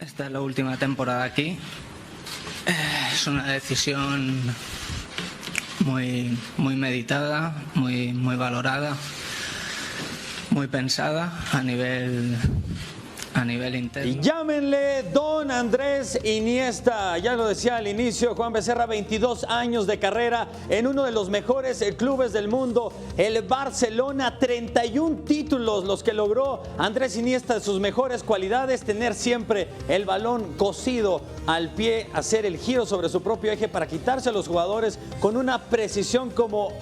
Esta es la última temporada aquí. Es una decisión muy meditada, muy valorada, muy pensada a nivel interno. Y llámenle Don Andrés Iniesta. Ya lo decía al inicio, Juan Becerra, 22 años de carrera en uno de los mejores clubes del mundo, el Barcelona. 31 títulos los que logró Andrés Iniesta. De sus mejores cualidades, tener siempre el balón cosido al pie, hacer el giro sobre su propio eje para quitarse a los jugadores con una precisión como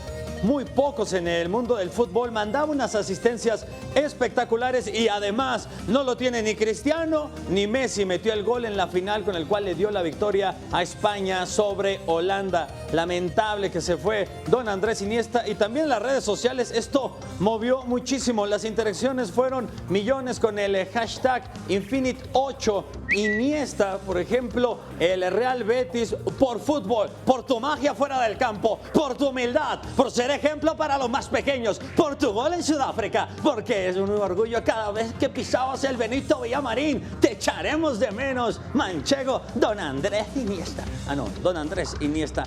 muy pocos en el mundo del fútbol. Mandaba unas asistencias espectaculares y además no lo tiene ni Cristiano ni Messi. Metió el gol en la final con el cual le dio la victoria a España sobre Holanda. Lamentable que se fue Don Andrés Iniesta. Y también las redes sociales, esto movió muchísimo. Las interacciones fueron millones con el hashtag Infinite8 Iniesta. Por ejemplo, el Real Betis por fútbol, por tu magia fuera del campo, por tu humildad, por ser ejemplo para los más pequeños, por tu gol en Sudáfrica, porque es un orgullo cada vez que pisabas el Benito Villamarín. Te echaremos de menos, manchego. Don Andrés Iniesta. Don Andrés Iniesta.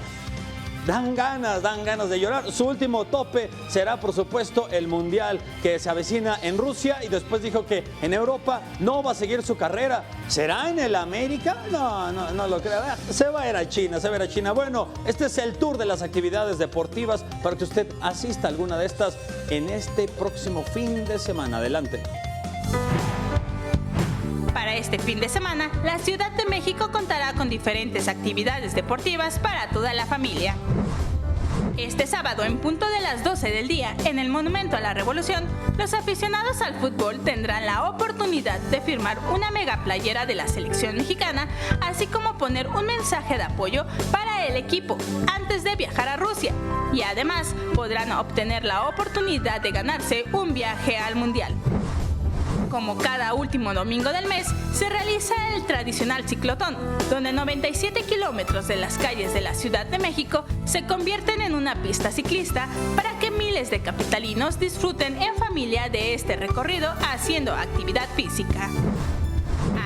Dan ganas de llorar. Su último tope será, por supuesto, el Mundial que se avecina en Rusia, y después dijo que en Europa no va a seguir su carrera. ¿Será en el América? No lo creo. Se va a ir a China, Bueno, este es el tour de las actividades deportivas para que usted asista a alguna de estas en este próximo fin de semana. Adelante. Para este fin de semana, la Ciudad de México contará con diferentes actividades deportivas para toda la familia. Este sábado, en punto de las 12 del día, en el Monumento a la Revolución, los aficionados al fútbol tendrán la oportunidad de firmar una mega playera de la selección mexicana, así como poner un mensaje de apoyo para el equipo antes de viajar a Rusia. Y además, podrán obtener la oportunidad de ganarse un viaje al Mundial. Como cada último domingo del mes, se realiza el tradicional ciclotón, donde 97 kilómetros de las calles de la Ciudad de México se convierten en una pista ciclista para que miles de capitalinos disfruten en familia de este recorrido haciendo actividad física.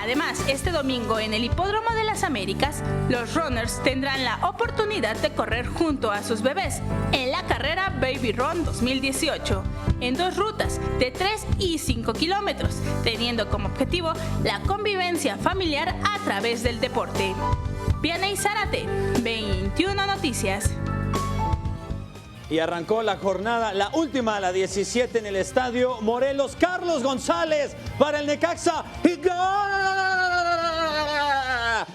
Además, este domingo en el Hipódromo de las Américas, los runners tendrán la oportunidad de correr junto a sus bebés en la carrera Baby Run 2018, en dos rutas de 3 y 5 kilómetros, teniendo como objetivo la convivencia familiar a través del deporte. Vianey Zárate, 21 Noticias. Y arrancó la jornada, la última, la 17 en el estadio Morelos. Carlos González para el Necaxa y ¡gol!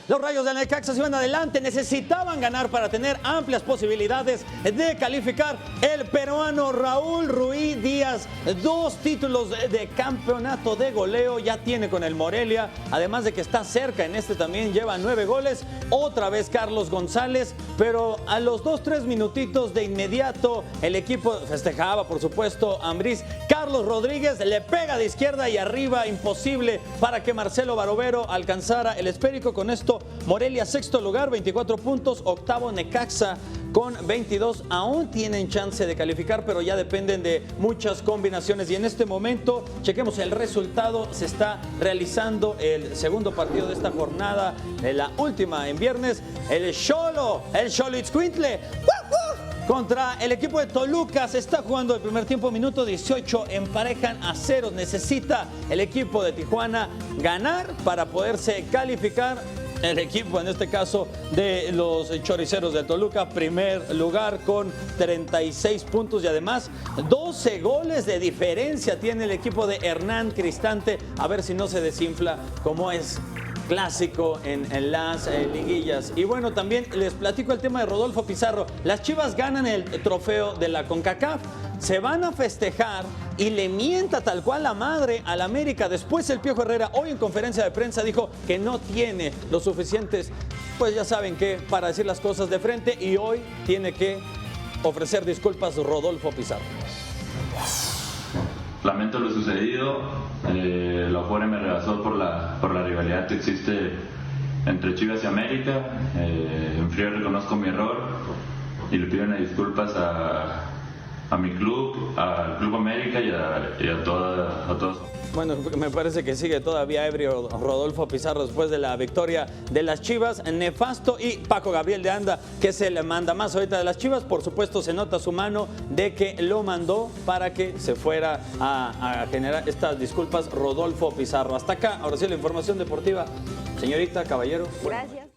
Los Rayos del Necaxa se van adelante, necesitaban ganar para tener amplias posibilidades de calificar. El peruano Raúl Ruiz Díaz, 2 títulos de campeonato de goleo ya tiene con el Morelia, además de que está cerca en este también, lleva 9 goles. Otra vez Carlos González, pero a los 2-3 minutitos de inmediato el equipo festejaba, por supuesto, Ambriz. Carlos Rodríguez le pega de izquierda y arriba, imposible para que Marcelo Barovero alcanzara el esférico. Con esto Morelia sexto lugar, 24 puntos, octavo Necaxa con 22, aún tienen chance de calificar, pero ya dependen de muchas combinaciones. Y en este momento, chequemos el resultado, se está realizando el segundo partido de esta jornada, la última en viernes, el Xoloitzcuintle contra el equipo de Toluca. Se está jugando el primer tiempo, minuto 18, emparejan a 0. Necesita el equipo de Tijuana ganar para poderse calificar. El equipo, en este caso, de los Choriceros de Toluca, primer lugar con 36 puntos y además 12 goles de diferencia tiene el equipo de Hernán Cristante. A ver si no se desinfla como es clásico en las liguillas. Y bueno, también les platico el tema de Rodolfo Pizarro. Las Chivas ganan el trofeo de la CONCACAF. Se van a festejar y le mienta tal cual la madre al América. Después el Piojo Herrera, hoy en conferencia de prensa, dijo que no tiene los suficientes, pues ya saben qué, para decir las cosas de frente, y hoy tiene que ofrecer disculpas Rodolfo Pizarro. Lamento lo sucedido, la Afore me rebasó por la rivalidad que existe entre Chivas y América. En frío reconozco mi error y le pido una disculpas mi club, al Club América y a todos. Bueno, me parece que sigue todavía ebrio Rodolfo Pizarro después de la victoria de las Chivas. Nefasto. Y Paco Gabriel de Anda, que se le manda más ahorita de las Chivas. Por supuesto, se nota su mano de que lo mandó para que se fuera a generar estas disculpas Rodolfo Pizarro. Hasta acá, ahora sí la información deportiva. Señorita, caballero. Gracias.